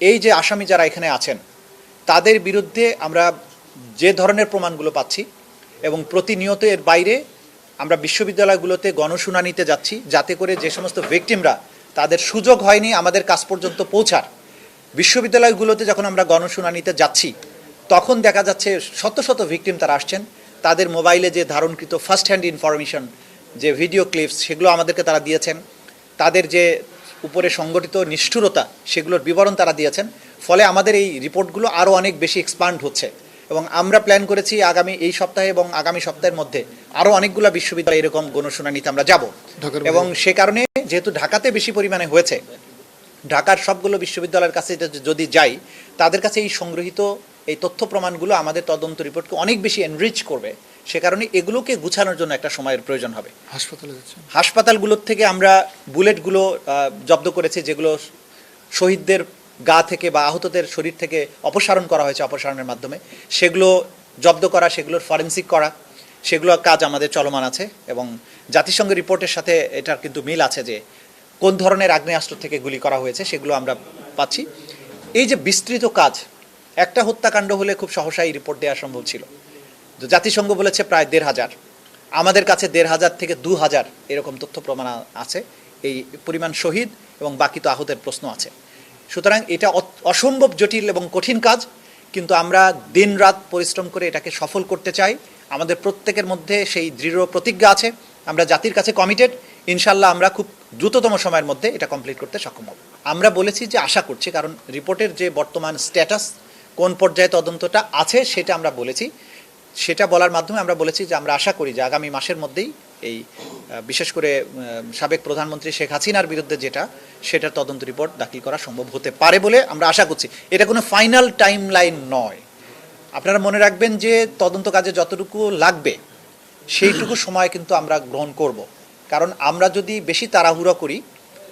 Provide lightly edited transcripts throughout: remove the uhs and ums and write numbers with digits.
এই যে আসামি যারা এখানে আছেন তাদের বিরুদ্ধে আমরা যে ধরনের প্রমাণগুলো পাচ্ছি এবং প্রতিনিয়ত এর বাইরে আমরা বিশ্ববিদ্যালয়গুলোতে গণশুনানিতে যাচ্ছি যাতে করে যে সমস্ত ভিকটিমরা তাদের সুযোগ হয়নি আমাদের কাছ পর্যন্ত পৌঁছার, বিশ্ববিদ্যালয়গুলোতে যখন আমরা গণশুনানিতে যাচ্ছি তখন দেখা যাচ্ছে শত শত ভিকটিম তারা আসছেন, তাদের মোবাইলে যে ধারণকৃত ফার্স্ট হ্যান্ড ইনফরমেশন যে ভিডিও ক্লিপস সেগুলো আমাদেরকে তারা দিয়েছেন, তাদের যে উপরে সংগঠিত নিষ্ঠুরতা সেগুলোর বিবরণ তারা দিয়েছেন। ফলে আমাদের এই রিপোর্টগুলো আরও অনেক বেশি এক্সপান্ড হচ্ছে এবং আমরা প্ল্যান করেছি আগামী এই সপ্তাহে এবং আগামী সপ্তাহের মধ্যে আরও অনেকগুলো বিশ্ববিদ্যালয় এরকম গণশুনানিতে আমরা যাব এবং সে কারণে যেহেতু ঢাকাতে বেশি পরিমাণে হয়েছে, ঢাকার সবগুলো বিশ্ববিদ্যালয়ের কাছে যদি যাই তাদের কাছে এই সংগৃহীত এই তথ্য প্রমাণগুলো আমাদের তদন্ত রিপোর্টকে অনেক বেশি এনরিচ করবে। সে কারণে এগুলোকে গুছানোর জন্য একটা সময়ের প্রয়োজন হবে। হাসপাতালগুলোর থেকে আমরা বুলেটগুলো জব্দ করেছি যেগুলো শহীদদের গা থেকে বা আহতদের শরীর থেকে অপসারণ করা হয়েছে অপসারণের মাধ্যমে, সেগুলো জব্দ করা, সেগুলোর ফরেন্সিক করা, সেগুলোর কাজ আমাদের চলমান আছে এবং জাতিসংঘের রিপোর্টের সাথে এটার কিন্তু মিল আছে যে কোন ধরনের আগ্নেয়াস্ত্র থেকে গুলি করা হয়েছে সেগুলো আমরা পাচ্ছি। এই যে বিস্তৃত কাজ, একটা হত্যাকাণ্ড হলে খুব সহসাই রিপোর্ট দেওয়া সম্ভব ছিল, জাতিসংঘ বলেছে প্রায় ১,৫০০, আমাদের কাছে ১,৫০০ থেকে ২,০০০ এরকম তথ্য প্রমাণ আছে, এই পরিমাণ শহীদ এবং বাকি তো আহতের প্রশ্ন আছে। সুতরাং এটা অসম্ভব জটিল এবং কঠিন কাজ, কিন্তু আমরা দিনরাত পরিশ্রম করে এটাকে সফল করতে চাই। আমাদের প্রত্যেকের মধ্যে সেই দৃঢ় প্রতিজ্ঞা আছে, আমরা জাতির কাছে কমিটেড। ইনশাল্লাহ আমরা খুব দ্রুততম সময়ের মধ্যে এটা কমপ্লিট করতে সক্ষম হব। আমরা বলেছি যে আশা করছি, কারণ রিপোর্টের যে বর্তমান স্ট্যাটাস কোন পর্যায়ে তদন্তটা আছে সেটা আমরা বলেছি, সেটা বলার মাধ্যমে আমরা বলেছি যে আমরা আশা করি যে আগামী মাসের মধ্যেই এই বিশেষ করে সাবেক প্রধানমন্ত্রী শেখ হাসিনার বিরুদ্ধে যেটা সেটার তদন্ত রিপোর্ট দাখিল করা সম্ভব হতে পারে বলে আমরা আশা করছি। এটা কোনো ফাইনাল টাইম লাইন নয়। আপনারা মনে রাখবেন যে তদন্ত কাজে যতটুকু লাগবে সেইটুকু সময় কিন্তু আমরা গ্রহণ করব, কারণ আমরা যদি বেশি তাড়াহুড়ো করি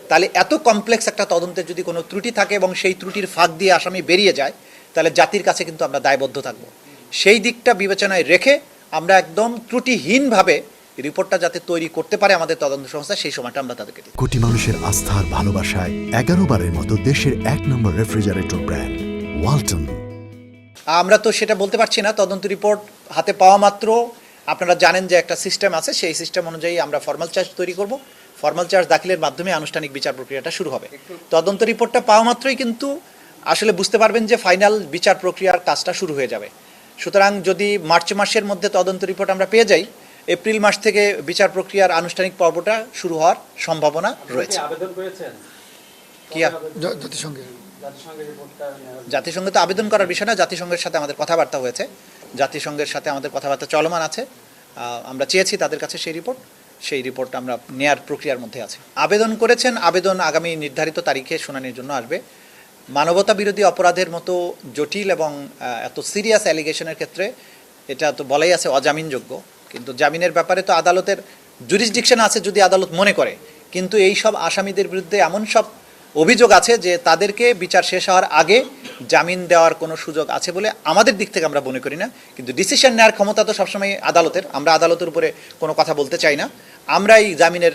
তাহলে এত কমপ্লেক্স একটা তদন্তের যদি কোনো ত্রুটি থাকে এবং সেই ত্রুটির ফাঁক দিয়ে আসামি বেরিয়ে যায় তাহলে জাতির কাছে কিন্তু আমরা দায়বদ্ধ থাকব। সেই দিকটা বিবেচনায় রেখে আমরা একদম ত্রুটিহীনভাবে রিপোর্টটা যাতে তৈরি করতে পারে আমাদের তদন্ত সংস্থা, সেই সময়টা আমরা তাদেরকে দিই। কোটি মানুষের আস্থার ভালোবাসায় 11 বারের মতো দেশের 1 নম্বর রেফ্রিজারেটর ব্র্যান্ড ওয়ালটন। আমরা তো সেটা বলতে পারছি না, তদন্ত রিপোর্ট হাতে পাওয়া মাত্র আপনারা জানেন যে একটা সিস্টেম আছে, সেই সিস্টেম অনুযায়ী আমরা ফর্মাল চার্জ তৈরি করব, ফর্মাল চার্জ দাখিলের মাধ্যমে আনুষ্ঠানিক বিচার প্রক্রিয়াটা শুরু হবে। তদন্ত রিপোর্টটা পাওয়া মাত্রই কিন্তু আসলে বুঝতে পারবেন যে ফাইনাল বিচার প্রক্রিয়ার কাজটা শুরু হয়ে যাবে। সুতরাং যদি মার্চ মাসের মধ্যে তদন্ত রিপোর্ট আমরা পেয়ে যাই, এপ্রিল মাস থেকে বিচার প্রক্রিয়ার আনুষ্ঠানিক পর্বটা শুরু হওয়ার সম্ভাবনা রয়েছে। জাতিসংঘে তো আবেদন করার বিষয় না, জাতিসংঘের সাথে আমাদের কথাবার্তা হয়েছে, জাতিসংঘের সাথে আমাদের কথাবার্তা চলমান আছে। আমরা চেয়েছি তাদের কাছে সেই রিপোর্ট আমরা নেয়ার প্রক্রিয়ার মধ্যে আছে। আবেদন করেছেন, আবেদন আগামী নির্ধারিত তারিখে শুনানির জন্য আসবে। মানবতা বিরোধী অপরাধের মতো জটিল এবং এত সিরিয়াস অ্যালিগেশনের ক্ষেত্রে এটা তো বলাই আছে অজামিনযোগ্য, কিন্তু জামিনের ব্যাপারে তো আদালতের জুরিসডিকশন আছে যদি আদালত মনে করে, কিন্তু এই সব আসামিদের বিরুদ্ধে এমন সব অভিযোগ আছে যে তাদেরকে বিচার শেষ হওয়ার আগে জামিন দেওয়ার কোনো সুযোগ আছে বলে আমাদের দিক থেকে আমরা মনে করি না। কিন্তু ডিসিশন নেওয়ার ক্ষমতা তো সবসময় আদালতের, আমরা আদালতের উপরে কোনো কথা বলতে চাই না। আমরা এই জামিনের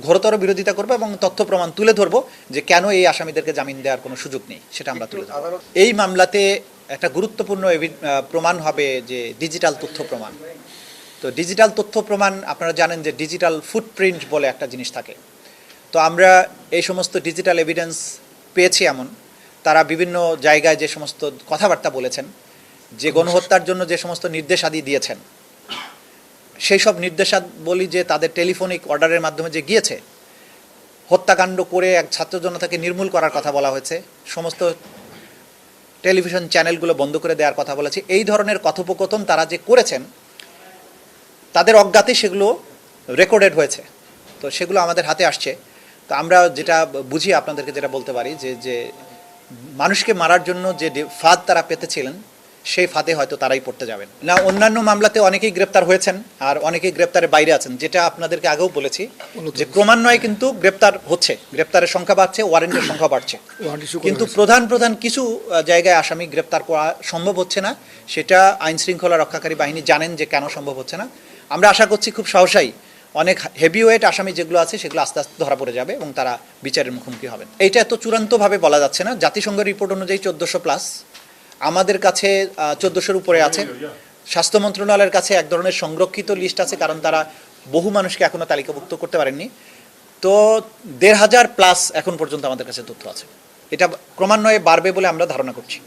ঘোরতর বিরোধিতা করব এবং তথ্য প্রমাণ তুলে ধরবো যে কেন এই আসামিদেরকে জামিন দেওয়ার কোনো সুযোগ নেই, সেটা আমরা তুলে ধরব। এই মামলাতে একটা গুরুত্বপূর্ণ প্রমাণ হবে যে ডিজিটাল তথ্য প্রমাণ। তো ডিজিটাল তথ্য প্রমাণ আপনারা জানেন যে ডিজিটাল ফুটপ্রিন্ট বলে একটা জিনিস থাকে। তো আমরা এই সমস্ত ডিজিটাল এভিডেন্স পেয়েছি, এমন তারা বিভিন্ন জায়গায় যে সমস্ত কথাবার্তা বলেছেন, যে গণহত্যার জন্য যে সমস্ত নির্দেশাদি দিয়েছেন, সেই সব নির্দেশাবলী যে তাদের টেলিফোনিক অর্ডারের মাধ্যমে যে গিয়েছে, হত্যাকাণ্ড করে এক ছাত্র জনতাকে নির্মূল করার কথা বলা হয়েছে, সমস্ত টেলিভিশন চ্যানেলগুলো বন্ধ করে দেওয়ার কথা বলেছে, এই ধরনের কথোপকথন তারা যে করেছেন তাদের অজ্ঞাতে সেগুলো রেকর্ডেড হয়েছে। তো সেগুলো আমাদের হাতে আসছে। তো আমরা যেটা বুঝি আপনাদেরকে যেটা বলতে পারি যে মানুষকে মারার জন্য যে ফাঁদ তারা পেতেছিলেন সেই ফাঁদে হয়তো তারাই পড়তে যাবেন না। অন্যান্য মামলাতে অনেকেই গ্রেপ্তার হয়েছেন আর অনেকেই গ্রেপ্তারের বাইরে আছেন, যেটা আপনাদেরকে আগেও বলেছি যে ক্রমান্বয়ে কিন্তু গ্রেপ্তার হচ্ছে, গ্রেপ্তারের সংখ্যা বাড়ছে, ওয়ারেন্টের সংখ্যা বাড়ছে, কিন্তু প্রধান কিছু জায়গায় আসামি গ্রেপ্তার করা সম্ভব হচ্ছে না। সেটা আইন শৃঙ্খলা রক্ষাকারী বাহিনী জানেন যে কেন সম্ভব হচ্ছে না। আমরা আশা করছি খুব সহসাই অনেক হেভিওয়েট আসামি যেগুলো আছে সেগুলো আস্তে আস্তে ধরা পড়ে যাবে এবং তারা বিচারের মুখোমুখি হবেন। এইটা এত চূড়ান্তভাবে বলা যাচ্ছে না। জাতিসংঘের রিপোর্ট অনুযায়ী 1400+, আমাদের কাছে 1400-র উপরে আছে। স্বাস্থ্য মন্ত্রণালয়ের কাছে এক ধরনের সংরক্ষিত লিস্ট আছে, কারণ তারা বহু মানুষকে এখনও তালিকাভুক্ত করতে পারেননি। তো 1500+ এখন পর্যন্ত আমাদের কাছে তথ্য আছে। এটা ক্রমান্বয়ে বাড়বে বলে আমরা ধারণা করছি।